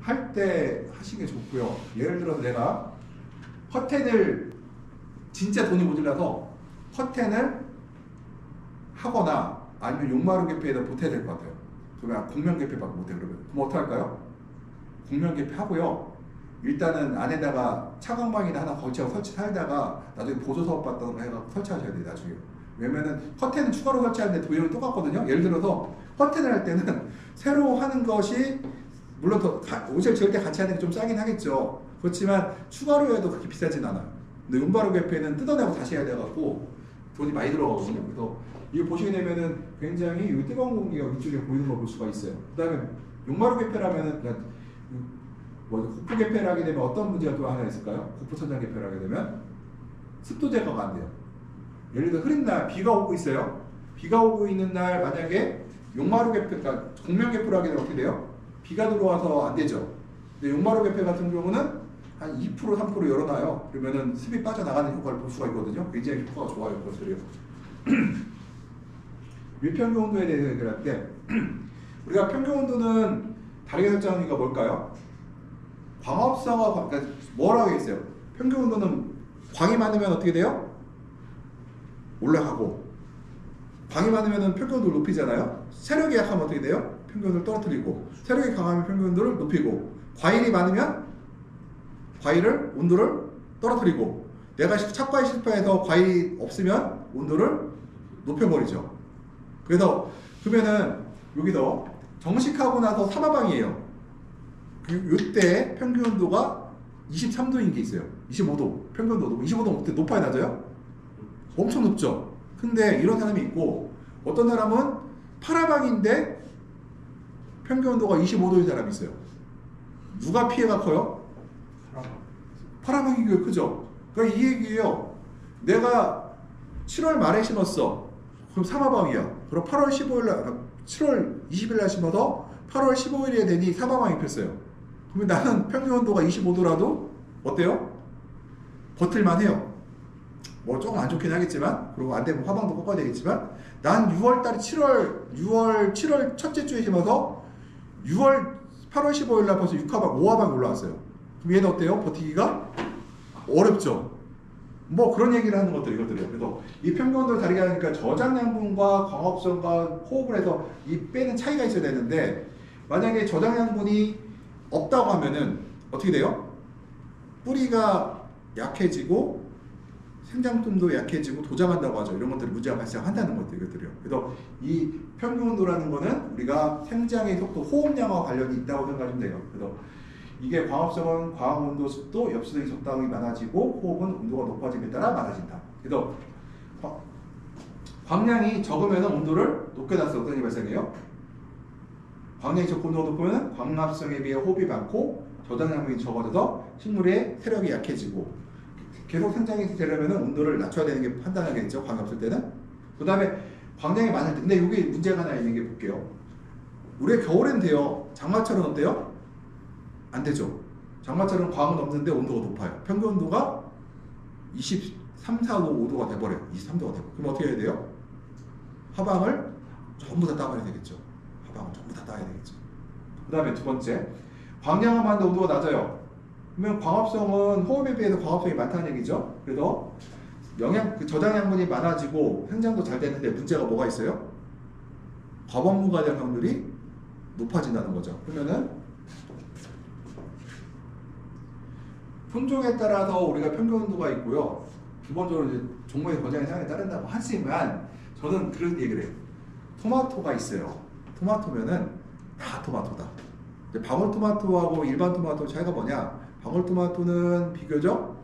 할 때 하시는 게 좋고요. 예를 들어서 내가 퍼텐을 진짜 돈이 모자라서 퍼텐을 하거나 아니면 용마루 개폐에다 보태야 될 것 같아요. 그러면 공명 개폐밖에 못해. 그러면 어떡할까요? 공명 개폐 하고요. 일단은 안에다가 차광방이나 하나 걸치고 설치하다가 나중에 보조사업 받던 거 해서 설치하셔야 돼요. 나중에. 왜냐면은 커튼은 추가로 설치하는데 도형이 똑같거든요. 예를 들어서 커튼을 할 때는 새로 하는 것이 물론 더 옷을 지을 때 같이 하는 게 좀 싸긴 하겠죠. 그렇지만 추가로 해도 그렇게 비싸진 않아요. 근데 용마루 개폐는 뜯어내고 다시 해야 돼갖고 돈이 많이 들어가거든요. 그래서 이거 보시게 되면은 굉장히 이 뜨거운 공기가 위쪽에 보이는 걸 볼 수가 있어요. 그 다음에 용마루 개폐라면은 국부 개폐를 하게 되면 어떤 문제가 또 하나 있을까요? 국부 천장 개폐를 하게 되면 습도 제거가 안 돼요. 예를 들어 흐린 날 비가 오고 있어요. 비가 오고 있는 날 만약에 용마루 개폐, 그러니까 공명 개폐를 하게 되면 어떻게 돼요? 비가 들어와서 안 되죠. 근데 용마루 개폐 같은 경우는 한 2% 3% 열어놔요. 그러면은 습이 빠져나가는 효과를 볼 수가 있거든요. 굉장히 효과가 좋아요. 그것들이요. 밀평균 온도에 대해서 얘기할 때 우리가 평균 온도는 다르게 설정하는 게 뭘까요? 광합성과 그러니까 뭐라고 했어요? 평균 온도는 광이 많으면 어떻게 돼요? 올라가고 광이 많으면 평균 온도를 높이잖아요. 세력이 약하면 어떻게 돼요? 평균 온도를 떨어뜨리고 세력이 강하면 평균 온도를 높이고 과일이 많으면 과일을 온도를 떨어뜨리고 내가 착과에 실패해서 과일이 없으면 온도를 높여버리죠. 그래서 그러면은 여기서 정식하고 나서 사마방이에요. 이때 평균 온도가 23도인 게 있어요. 25도 평균 온도 25도 높아야 낮아요? 엄청 높죠. 근데 이런 사람이 있고 어떤 사람은 파라방인데 평균 온도가 25도인 사람이 있어요. 누가 피해가 커요? 파라방이 크죠. 그러니까 이 얘기예요. 내가 7월 말에 심었어. 그럼 사마방이야. 그럼 8월 15일 날, 7월 20일 날 심어서 8월 15일에 되니 사마방이 폈어요. 그러면 나는 평균 온도가 25도라도 어때요? 버틸만 해요. 뭐 조금 안 좋긴 하겠지만, 그리고 안 되면 화방도 꺾어야 되겠지만, 난 6월달에 7월 첫째 주에 심어서 8월 15일 날 벌써 6화방, 5화방이 올라왔어요. 그럼 얘는 어때요? 버티기가 어렵죠. 뭐 그런 얘기를 하는 것들 이것들이에요. 그래서 이 평균 온도를 다르게 하니까 저장량분과 광합성과 호흡을 해서 이 빼는 차이가 있어야 되는데 만약에 저장량분이 없다고 하면은 어떻게 돼요? 뿌리가 약해지고 생장품도 약해지고 도장한다고 하죠. 이런 것들이 문제가 발생한다는 것들 이것들이요. 그래서 이 평균 온도라는 거는 우리가 생장의 속도, 호흡량과 관련이 있다고 생각하시면 돼요. 그래서 이게 광합성은 광, 온도, 습도, 엽수 등의 적당히 많아지고 호흡은 온도가 높아짐에 따라 많아진다. 그래서 광량이 적으면 온도를 높게 놨어. 어떤 일이 발생해요? 광량이 적고 온도가 높으면 광합성에 비해 호흡이 많고 저장량이 적어져서 식물의 세력이 약해지고 계속 생장이 되려면 온도를 낮춰야 되는 게 판단하겠죠. 광이 없을 때는. 그 다음에 광량이 많을 때 근데 여기 문제가 하나 있는 게 볼게요. 우리가 겨울엔 돼요. 장마철은 어때요? 안 되죠. 장마철은 광은 없는데 온도가 높아요. 평균 온도가 23, 4, 5도가 돼버려요. 23도가 돼버려요. 그럼 어떻게 해야 돼요? 하방을 전부 다 따봐야 되겠죠. 하방을 전부 다 따야 되겠죠. 그 다음에 두 번째, 광량은 많은데 온도가 낮아요. 그러면 광합성은 호흡에 비해서 광합성이 많다는 얘기죠. 그래서 저장량분이 많아지고 생장도 잘 되는데 문제가 뭐가 있어요? 과방무가 될 확률이 높아진다는 거죠. 그러면은 품종에 따라서 우리가 평균 온도가 있고요. 기본적으로 이제 종목의 권장의 상황에 따른다고 하지만 저는 그런 얘기를 해요. 토마토가 있어요. 토마토면은 다 토마토다. 방울토마토하고 일반 토마토 차이가 뭐냐? 방울토마토는 비교적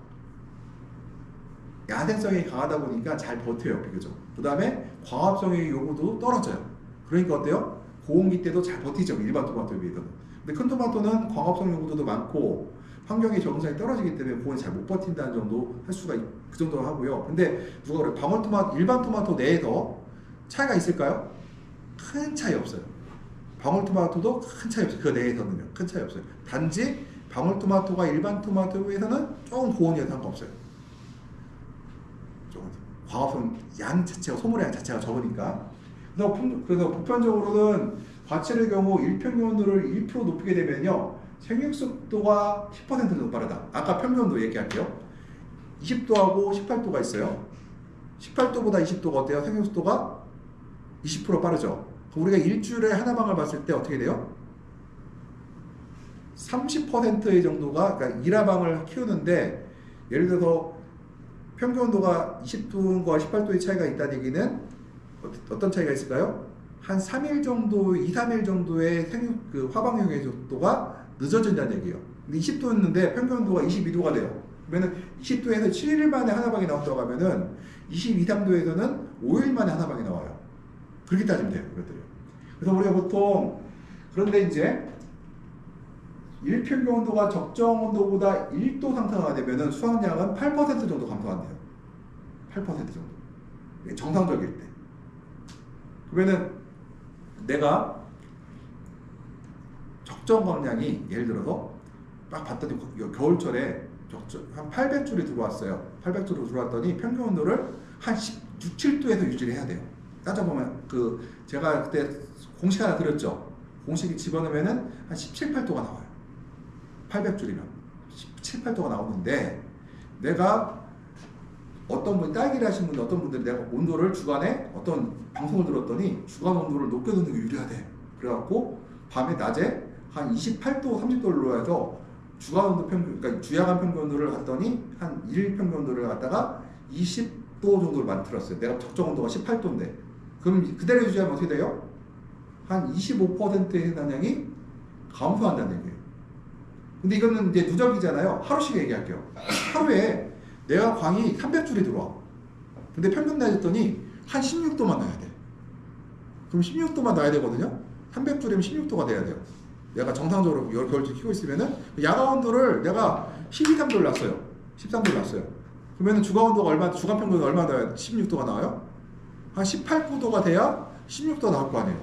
야생성이 강하다 보니까 잘 버텨요. 비교적. 그 다음에 광합성의 요구도 떨어져요. 그러니까 어때요? 고온기 때도 잘 버티죠. 일반 토마토에 비해서는. 근데 큰 토마토는 광합성 요구도 많고 환경의 적응성이 떨어지기 때문에 고온이 잘 못 버틴다는 정도 할 수가 그 정도로 하고요. 근데 누가 그래 방울토마토 일반 토마토 내에서 차이가 있을까요? 큰 차이 없어요. 방울토마토도 큰 차이 없어요. 그 내에서는요. 큰 차이 없어요. 단지 방울토마토가 일반 토마토에 비해서는 조금 고온이 상관없어요. 조금 광합성 양 자체가 소모량 양 자체가 적으니까. 그래서 보편적으로는 과체의 경우 일평균 온도를 1% 높이게 되면요. 생육속도가 10% 정도 빠르다. 아까 평균온도 얘기할게요. 20도하고 18도가 있어요. 18도보다 20도가 어때요? 생육속도가 20% 빠르죠. 우리가 일주일에 하나방을 봤을 때 어떻게 돼요? 30%의 정도가, 그러니까 일하방을 키우는데, 예를 들어서 평균 온도가 20도과 18도의 차이가 있다는 얘기는 어떤 차이가 있을까요? 한 3일 정도, 2, 3일 정도의 화방용의 속도가 늦어진다는 얘기예요. 근데 20도였는데 평균 온도가 22도가 돼요. 그러면 20도에서 7일 만에 하나방이 나온다고 하면은 22, 3도에서는 5일 만에 하나방이 나와요. 그렇게 따지면 돼요, 이것들이. 그래서 우리가 보통, 그런데 이제 일평균 온도가 적정 온도보다 1도 상승하게 되면은 수확량은 8% 정도 감소한대요. 8% 정도. 정상적일 때. 그러면은 내가 적정 광량이 예를 들어서 딱 봤더니 겨울철에 한 800줄이 들어왔어요. 800줄이 들어왔더니 평균 온도를 한 16, 7도에서 유지를 해야 돼요. 따져보면 제가 그때 공식 하나 드렸죠. 공식이 집어넣으면은 한 17, 8도가 나와요. 800줄이면 17, 8도가 나오는데, 내가 어떤 분, 딸기를 하신 분들, 어떤 분들이 내가 온도를 주간에 어떤 방송을 들었더니 주간 온도를 높게 두는 게 유리하대. 그래갖고 밤에 낮에 한 28도, 30도로 해서 주간 온도 평균, 그러니까 주야간 평균 온도를 갔더니 한 일일 평균 온도를 갖다가 20도 정도를 만들었어요. 내가 적정 온도가 18도인데. 그럼 그대로 유지하면 어떻게 돼요? 한 25%의 해당량이 감소한다는 얘기예요. 근데 이거는 이제 누적이잖아요. 하루씩 얘기할게요. 하루에 내가 광이 300줄이 들어와. 근데 평균 낮았더니 한 16도만 나야 돼. 그럼 16도만 나야 되거든요. 300줄이면 16도가 돼야 돼요. 내가 정상적으로 겨울철 키고 있으면은 야간 온도를 내가 12, 3도를 놨어요. 13도를 놨어요. 그러면은 주간 온도가 주간 평균은 얼마 나와야 16도가 나와요? 한 18, 9도가 돼야 16도가 나올 거 아니에요.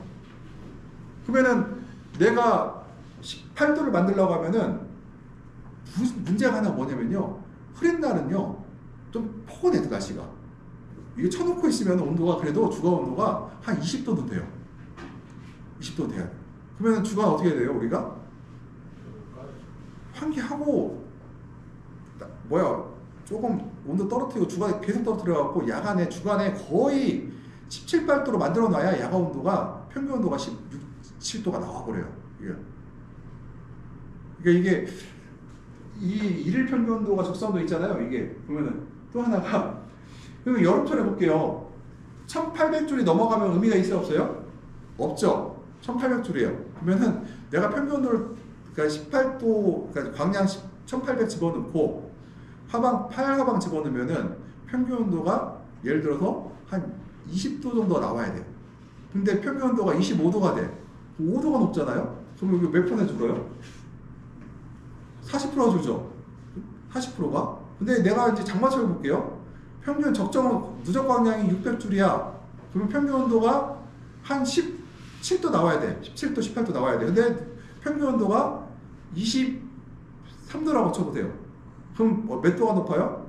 그러면은 내가 18도를 만들려고 하면은 문제가 하나 뭐냐면요. 흐린 날은요, 좀 포근해도 날씨가. 이게 쳐놓고 있으면 온도가 그래도 주간 온도가 한 20도도 돼요. 20도 돼야 돼요. 그러면 주간 어떻게 돼요, 우리가? 환기하고, 조금 온도 떨어뜨리고 주간에 계속 떨어뜨려갖고 주간에 거의 17, 8도로 만들어 놔야 야간 온도가, 평균 온도가 16, 7도가 나와버려요. 그러니까 이게 이 일일 평균 온도가 적정도 있잖아요. 이게 보면은 또 하나가, 그러면 여름철에 볼게요. 1800줄이 넘어가면 의미가 있어요, 없어요? 없죠. 1800줄이에요. 그러면은 내가 평균 온도를, 그러니까 18도, 그러니까 광량 1800 집어넣고 하방 집어넣으면은 평균 온도가 예를 들어서 한 20도 정도 나와야 돼요. 근데 평균 온도가 25도가 돼. 5도가 높잖아요. 그럼 여기 몇 프로나 줄어요? 40%가 줄죠. 40%가. 근데 내가 이제 장마철을 볼게요. 평균 누적 광량이 600줄이야. 그러면 평균 온도가 한 17도 나와야 돼. 17도, 18도 나와야 돼. 근데 평균 온도가 23도라고 쳐보세요. 그럼 몇 도가 높아요?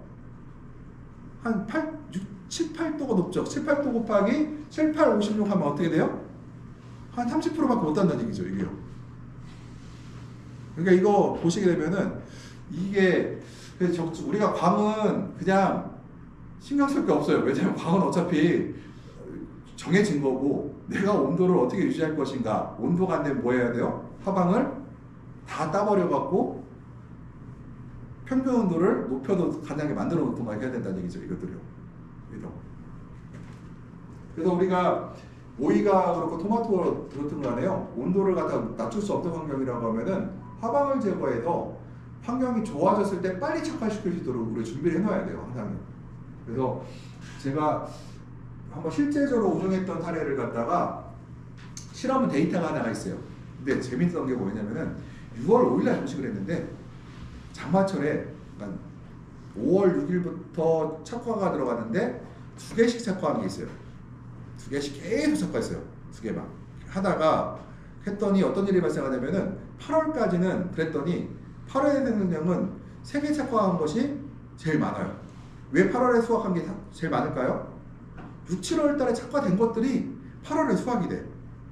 한 7, 8도가 높죠. 7, 8도 곱하기 7, 8, 56 하면 어떻게 돼요? 한 30%밖에 못 단다는 얘기죠, 이게요. 그러니까 이거 보시게 되면은 이게 우리가 광은 그냥 신경 쓸 게 없어요. 왜냐면 광은 어차피 정해진 거고, 내가 온도를 어떻게 유지할 것인가. 온도가 안 되면 뭐 해야 돼요? 하방을 다 따버려 갖고 평균 온도를 높여도 가능하게 만들어 놓던가 해야 된다는 얘기죠, 이것들이요. 그래서 우리가 오이가 그렇고 토마토가 그렇든 간에요, 온도를 갖다 낮출 수 없는 환경이라고 하면은 하방을 제거해서 환경이 좋아졌을 때 빨리 착화시킬 수 있도록 우리 준비를 해놔야 돼요, 항상. 그래서 제가 한번 실제적으로 운영했던 사례를 갖다가 실험 데이터가 하나가 있어요. 근데 재밌었던 게 뭐냐면은 6월 5일날 정식을 했는데, 장마철에 5월 6일부터 착화가 들어갔는데 2개씩 착화한 게 있어요. 2개씩 계속 착화했어요. 2개만 하다가 했더니 어떤 일이 발생하냐면은 8월까지는 그랬더니 8월의 생산량은 3개 착화한 것이 제일 많아요. 왜 8월에 수확한 게 제일 많을까요? 6, 7월 달에 착화된 것들이 8월에 수확이 돼.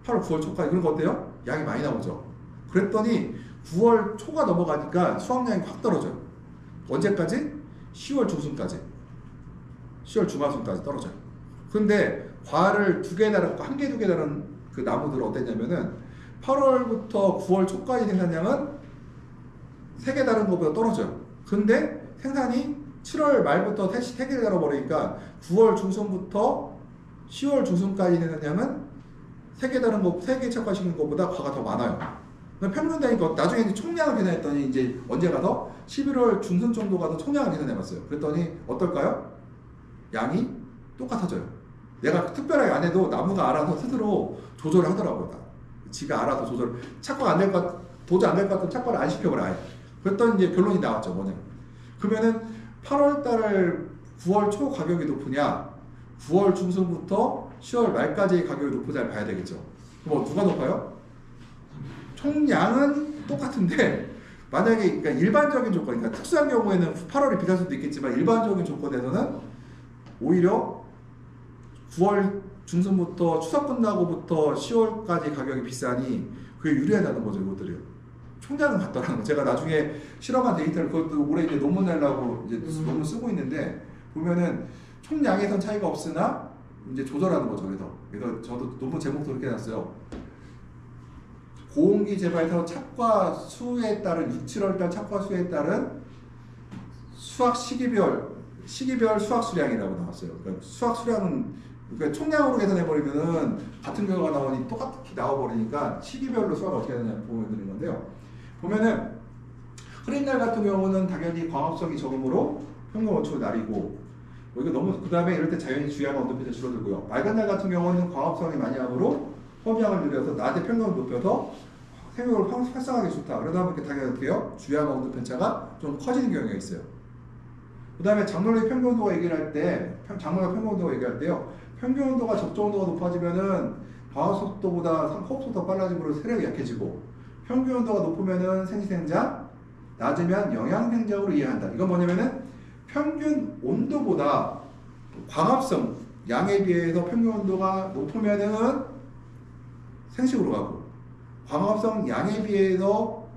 8월, 9월 초까지. 그런 거 어때요? 양이 많이 나오죠. 그랬더니 9월 초가 넘어가니까 수확량이 확 떨어져요. 언제까지? 10월 중순까지. 10월 중하순까지 떨어져요. 근데 과를 2개 다른, 1개, 2개 다른 그 나무들은 어땠냐면은 8월부터 9월 초까지 생산량은 3개 다른 것보다 떨어져요. 근데 생산이 7월 말부터 3개 달아버리니까 9월 중순부터 10월 중순까지 생산량은 3개 다른 거, 3개 착과시킨 것보다 과가 더 많아요. 평균 되니까 나중에 이제 총량을 계산했더니 이제 언제 가서 11월 중순 정도 가서 총량을 계산해봤어요. 그랬더니 어떨까요? 양이 똑같아져요. 내가 특별하게 안 해도 나무가 알아서 스스로 조절을 하더라고요. 지가 알아서 조절. 착과가 안 될 것, 도저히 안 될 것 같으면 착과를 안 시켜버려. 아예. 그랬더니 이제 결론이 나왔죠. 뭐냐? 그러면은 8월 달 9월 초 가격이 높으냐? 9월 중순부터 10월 말까지의 가격이 높으냐를 봐야 되겠죠. 그럼 누가 높아요? 총량은 똑같은데 만약에 그러니까 일반적인 조건, 그러니까 특수한 경우에는 8월이 비쌀 수도 있겠지만 일반적인 조건에서는 오히려 9월 중순부터 추석 끝나고부터 10월까지 가격이 비싸니 그게 유리하다는 거죠. 이것들이요. 총량은 같더라는 거. 제가 나중에 실험한 데이터를 그것도 올해 이제 논문 내려고 이제 논문 쓰고 있는데 보면은 총량에선 차이가 없으나 이제 조절하는 거죠. 그래서 저도 논문 제목도 그렇게 해놨어요. 고온기 재발에서 착과 수에 따른 6, 7월달 착과 수에 따른 수확 시기별 수확 수량이라고 나왔어요. 그러니까 수확 수량은 그러니까 총량으로 계산해버리면은 같은 결과가 나오니 똑같이 나와버리니까 시기별로 수확을 어떻게 하느냐 보여드리는 건데요. 보면은 흐린 날 같은 경우는 당연히 광합성이 적음으로 평균 원초를 나리고 이거 너무 그 다음에 이럴 때 자연히 주야가 온도표가 줄어들고요. 맑은 날 같은 경우는 광합성이 많이 하므로 험양을 늘려서 낮에 평균을 높여서 생육을 활성하기 좋다. 그러다 보니까 당연히 어떻게 해요? 주야가 온도 편차가 좀 커지는 경우가 있어요. 그 다음에 작물의 평균 온도가 얘기를 할 때, 작물의 평균 온도가 얘기할 때요. 평균 온도가 적정 온도가 높아지면은 방학 속도보다 호흡 속도가 빨라지므로 세력이 약해지고 평균 온도가 높으면은 생시생장, 낮으면 영양생장으로 이해한다. 이건 뭐냐면은 평균 온도보다 광합성 양에 비해서 평균 온도가 높으면은 생식으로 가고 광합성 양에 비해서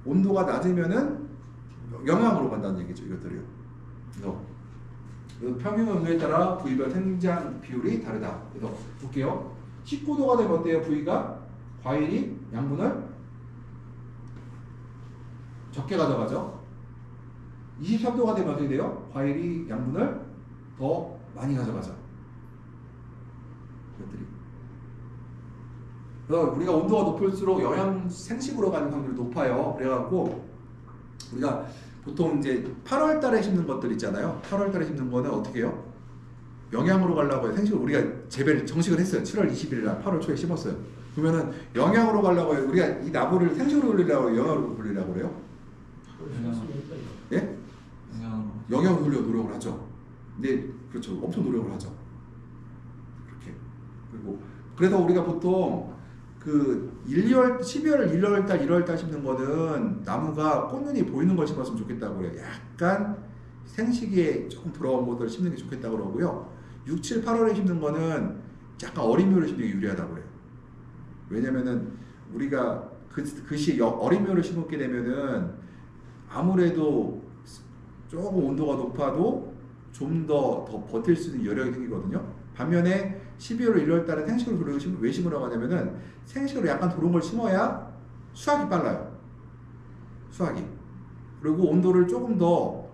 온도가 낮으면은 영양으로 간다는 얘기죠. 이것들이요. 그래서 평균 온도에 따라 부위별 생장 비율이 다르다. 그래서 볼게요. 19도가 되면 어때요? 부위가 과일이 양분을 적게 가져가죠. 23도가 되면 어떻게 돼요? 과일이 양분을 더 많이 가져가죠. 이것들이. 그래서 우리가 온도가 높을수록 영양 생식으로 가는 확률이 높아요. 그래갖고 우리가 보통 이제 8월 달에 심는 것들 있잖아요. 8월 달에 심는 거는 어떻게 해요? 영양으로 가려고 해요. 생식을 우리가 재배를 정식을 했어요. 7월 20일 날 8월 초에 심었어요. 그러면은 영양으로 가려고 해요. 우리가 이 나무를 생식으로 돌리려고 해요? 영양으로 돌리려고 그래요? 예? 영양으로 돌려 노력을 하죠. 근데 그렇죠. 엄청 노력을 하죠. 그렇게. 그리고 그래서 우리가 보통 그 12월, 12월, 1월 달, 1월 달 심는 거는 나무가 꽃눈이 보이는 걸 심었으면 좋겠다고 그래요. 약간 생시기에 조금 돌아온 것들을 심는 게 좋겠다고 그러고요. 6, 7, 8월에 심는 거는 약간 어린 묘를 심는 게 유리하다고 그래요. 왜냐면은 우리가 그 시에 어린 묘를 심게 되면은 아무래도 조금 온도가 높아도 좀 더 버틸 수 있는 여력이 생기거든요. 반면에 12월, 1월 달에 생식으로 도는 왜 심으라고 하냐면은 생식으로 약간 도는 걸 심어야 수확이 빨라요. 수확이. 그리고 온도를 조금 더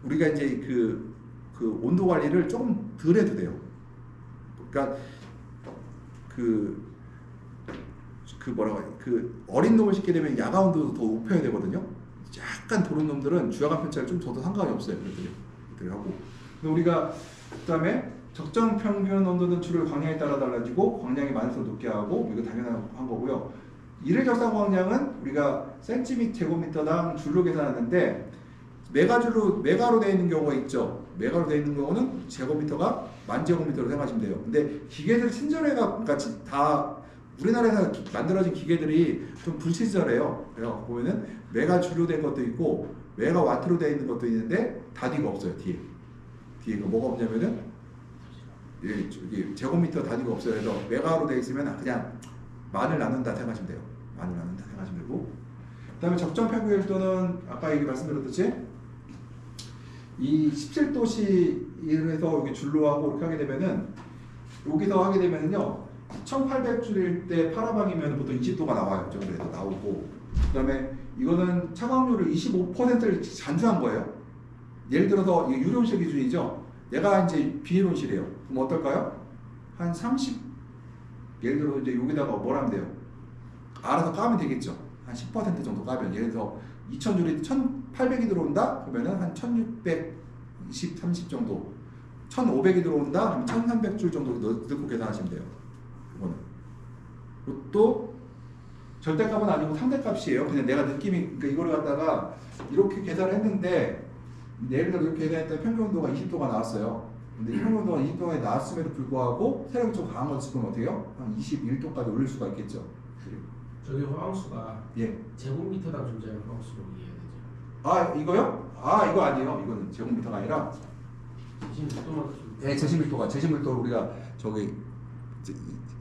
우리가 이제 그 온도 관리를 조금 덜 해도 돼요. 그러니까 그 어린 놈을 심게 되면 야간 온도도 더 높여야 되거든요. 약간 도는 놈들은 주야간 편차를 좀 줘도 상관이 없어요. 그들이 하고. 근데 우리가 그다음에 적정 평균 온도 노출을 광량에 따라 달라지고 광량이 많을수록 높게 하고 이거 당연한 거고요. 일일 적상 광량은 우리가 센티미터 제곱미터당 줄로 계산하는데 메가로 되어 있는 경우가 있죠. 메가로 되어 있는 경우는 제곱미터가 만 제곱미터로 생각하시면 돼요. 근데 기계들 친절해가 같이 다 우리나라에서 만들어진 기계들이 좀 불친절해요. 그래서 보면은 메가 줄로 된 것도 있고 메가 와트로 되어 있는 것도 있는데 단위가 없어요. 뒤에 뭐가 없냐면은 제곱미터 단위가 없어요. 그래서 메가로 되어 있으면 그냥 만을 나눈다 생각하시면 돼요. 많이 맞는다 생각하시면 되고, 그 다음에 적정 평균 일도는 아까 얘기 말씀드렸듯이 이 17도씨를 해서 여기 줄로 하고 이렇게 하게 되면은, 여기서 하게 되면은요 1800줄일 때 파라방이면 보통 20도가 나와요. 이 정도에서 나오고, 그 다음에 이거는 차광률을 25%를 잔주한 거예요. 예를 들어서 이게 유리온실 기준이죠. 얘가 이제 비닐온실이에요. 그럼 어떨까요? 한 30, 예를 들어서 이제 여기다가 뭘 하면 돼요? 알아서 까면 되겠죠. 한 10% 정도 까면, 예를 들어서 2000줄이 1800이 들어온다? 그러면은 한 1620, 30 정도, 1500이 들어온다? 하면 1300줄 정도 넣고 계산하시면 돼요. 이거는. 이것도 절대값은 아니고 상대값이에요. 그냥 내가 느낌이, 그러니까 이거를 갖다가 이렇게 계산을 했는데, 예를 들어 이렇게 계산했더니 평균 온도가 20도가 나왔어요. 근데 이 평균 온도가 20도가 나왔음에도 불구하고 세력이 좀 강한 걸 지금 어떻게 해요? 한 21도까지 올릴 수가 있겠죠. 저기 화방수가 예. 제곱미터당 존재하는 화방수로 이해해야 되죠. 아 이거요? 아 이거 아니에요. 이거는 제곱미터가 아니라 제곱미터를 우리가 저기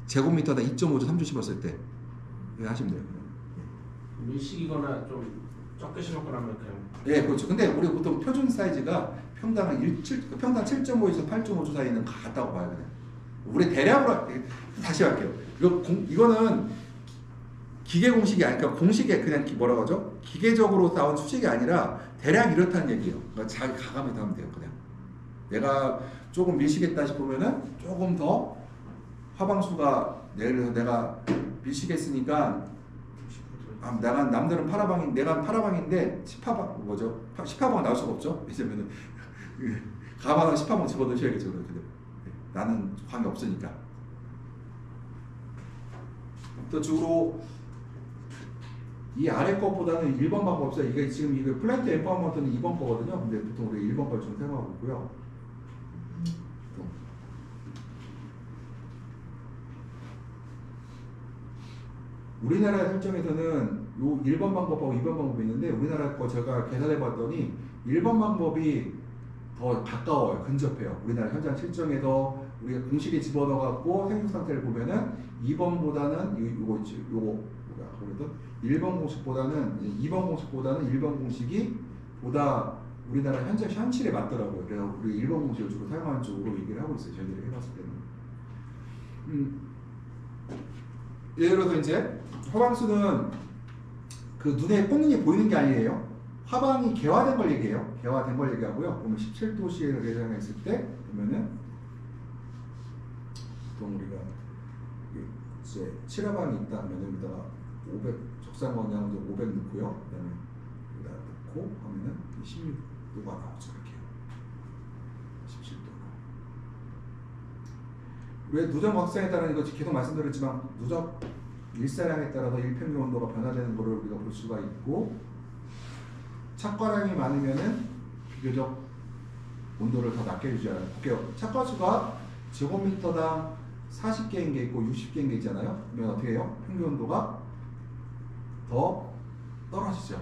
제곱미터당 2.5조 3조 씹었을 때 하시면 돼요. 밀식이거나 좀 적게 심었거나 하면 그냥. 예, 그렇죠. 근데 우리 보통 표준 사이즈가 평당 한 평당 7.5에서 8.5조 사이는 같다고 봐요. 그냥. 우리 대략으로 다시 할게요. 이거는 기계 공식이 아니니까, 공식에 그냥 뭐라고 하죠? 기계적으로 나온 수식이 아니라 대략 이렇다는 얘기예요. 그러니까 자기 가감해서 하면 돼요. 그냥 내가 조금 밀시겠다 싶으면은 조금 더 화방수가, 예를 들어서 내가 밀시겠으니까, 내가 남들은 파라방인, 내가 파라방인데 10파방 뭐죠? 10파방 나올 수가 없죠. 왜냐면은 가방을 10파방 집어넣으셔야겠죠. 그렇게 되면 나는 광이 없으니까. 또 주로 이 아래 것보다는 1번 방법 없어요. 이게 지금 이거 플랜트 엠파워먼트는 2번 거거든요. 근데 보통 우리 1번 걸 좀 사용하고 있고요. 우리나라 설정에서는 요 1번 방법하고 2번 방법이 있는데, 우리나라 거 제가 계산해 봤더니 1번 방법이 더 가까워요. 근접해요. 우리나라 현장 실정에서 우리가 공식에 집어넣어 갖고 생육 상태를 보면은 2번보다는 요거 뭐야 그래도 1번 공식보다는 2번 공식보다는 1번 공식이 보다 우리나라 현실에 맞더라고요. 그래서 우리 1번 공식을 주로 사용하는 쪽으로 얘기를 하고 있어요. 저희들이 해봤을 때는. 예를 들어서 이제 화방수는 그 눈에 콧눈이 보이는 게 아니에요. 화방이 개화된 걸 얘기해요. 개화된 걸 얘기하고요. 보면 17도씨를 계산했을 때 보면은 보통 우리가 이제 7화방이 있다면 여기다가 500 적상원량 500 넣고요. 그다음에 여기다 넣고 하면은 16도가 나오죠. 이렇게 17도가. 왜 누적 확산에 따른, 이거 계속 말씀드렸지만 누적 일사량에 따라서 일평균 온도가 변화되는 것을 우리가 볼 수가 있고, 착과량이 많으면은 비교적 온도를 더 낮게 유지하는. 볼게요. 착과수가 제곱미터당 40개인 게 있고 60개인 게 있잖아요. 그러면 어떻게 해요? 평균 온도가 더 떨어지죠.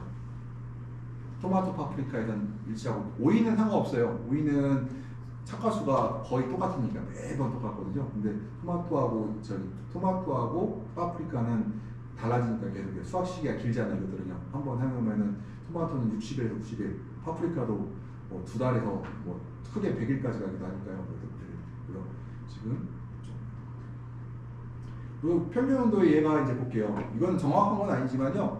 토마토, 파프리카에는 일치하고, 오이는 상관없어요. 오이는 착과수가 거의 똑같으니까 매번 똑같거든요. 근데 토마토하고 파프리카는 달라지니까 계속 수확 시기가 길잖아요. 이것들은요. 한번 해놓으면은 토마토는 60일에서 90일, 파프리카도 뭐 2달에서 뭐 크게 100일까지 가기도 하니까요. 그래서 지금 그 평균 온도의 얘가 이제 볼게요. 이건 정확한 건 아니지만요.